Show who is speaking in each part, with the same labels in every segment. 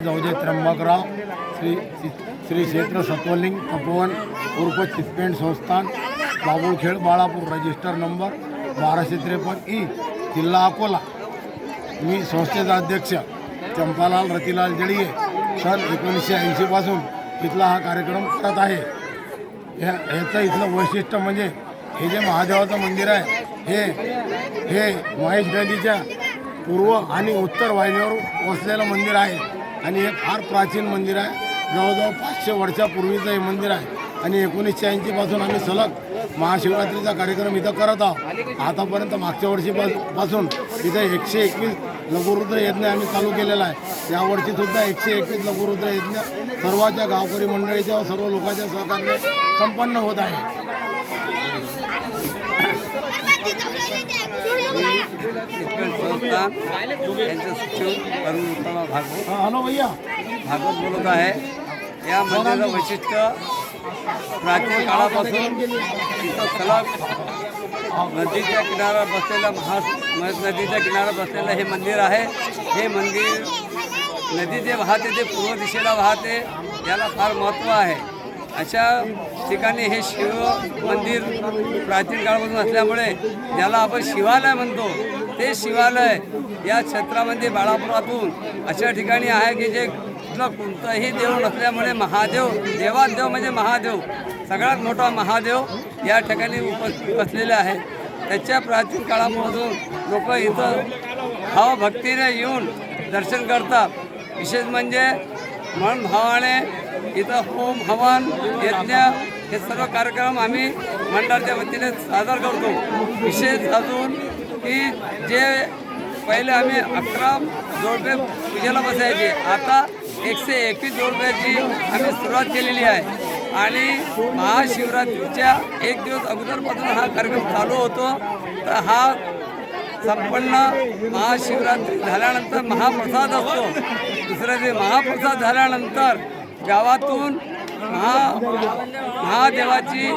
Speaker 1: जाऊदे त्र्यंबकराव श्री क्षेत्र सत्वलिंग तपोवन उर्फ चितपेंट संस्थान बाबुळखेड बाळापूर रजिस्टर नंबर 1253 जिल्हा अकोला। मी संस्थेचा अध्यक्ष चंपालाल रतिलाल जडिये सन 1980 पासून इथला हा कार्यक्रम करत आहे। ह्याचं इथलं वैशिष्ट्य म्हणजे हे जे महादेवाचं मंदिर आहे हे महेश नदीच्या पूर्व आणि उत्तर वाहिनीवर वसलेलं मंदिर आहे आणि हे फार प्राचीन मंदिर आहे। जवळजवळ 500 वर्षापूर्वीचं हे मंदिर आहे आणि 1980 पासून आम्ही सलग महाशिवरात्रीचा कार्यक्रम इथं करत आहोत। आतापर्यंत मागच्या वर्षीपासून इथे 121 लघुरुद्र यज्ञ आम्ही चालू केलेला आहे। यावर्षीसुद्धा 121 लघुरुद्र यज्ञ सर्वांच्या गावकरी मंडळीच्या व सर्व लोकांच्या सहकार्याने संपन्न होत आहे। हॅलो भैया,
Speaker 2: भागवत बोलत आहे। या मंदिराचं वैशिष्ट्य प्राचीन काळापासून इथं सलग नदीच्या किनाऱ्यावर बसलेलं नदीच्या किनाऱ्यावर बसलेलं हे मंदिर आहे। हे मंदिर नदी जे वाहते ते पूर्व दिशेला वाहते, याला फार महत्त्व आहे। अशा ठिकाणी हे शिव मंदिर प्राचीन काळापासून असल्यामुळे ज्याला आपण शिवालय म्हणतो, ते शिवालय या क्षेत्रामध्ये बाळापुरातून अशा ठिकाणी आहे की जे कोणताही देव नसल्यामुळे महादेव देवादेव म्हणजे महादेव, सगळ्यात मोठा महादेव या ठिकाणी बसलेले आहे। त्याच्या प्राचीन काळापासून लोक इथं भावभक्तीने येऊन दर्शन करतात। विशेष म्हणजे मन भावाने इथं होम हवन यज्ञ हे सर्व कार्यक्रम आम्ही मंडळाच्या वतीने सादर करतो। विशेष अजून की जे पहिले आम्ही 11 जोडपे पूजेला बसायचे, आता 121 जोडप्याची आम्ही सुरुवात केलेली आहे आणि महाशिवरात्रीच्या 1 दिवस अगोदरपासून हा कार्यक्रम चालू होतो। तर हा संपन्न महाशिवरात्री झाल्यानंतर महाप्रसाद असतो। दुसऱ्या दिवशी महाप्रसाद झाल्यानंतर गावातून महादेवाची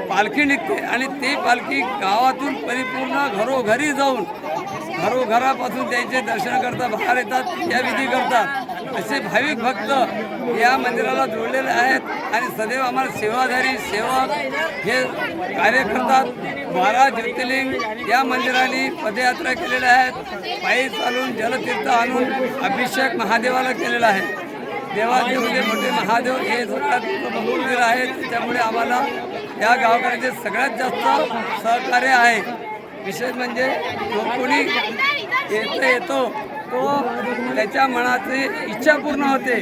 Speaker 2: पालखी निघते आणि ती पालखी गावातून परिपूर्ण घरोघरी जाऊन घरोघरापासून त्यांचे दर्शन करता बाहेर येतात, या विधी करतात। असे भाविक भक्त या मंदिराला जोडलेले आहेत आणि सदैव आम्हाला सेवाधारी सेवक हे कार्य करतात। 12 ज्योतिर्लिंग या मंदिराने पदयात्रा केलेल्या आहेत, पायी चालून जलतीर्थ आणून अभिषेक महादेवाला केलेला आहे। देवादेवचे मोठे महादेव हे सगळ्यात मंदिर आहेत, त्याच्यामुळे आम्हाला या गावकऱ्यांचे सगळ्यात जास्त सहकार्य आहे। विशेष म्हणजे जो कोणी येतो तो त्याच्या मनाची इच्छा पूर्ण होते।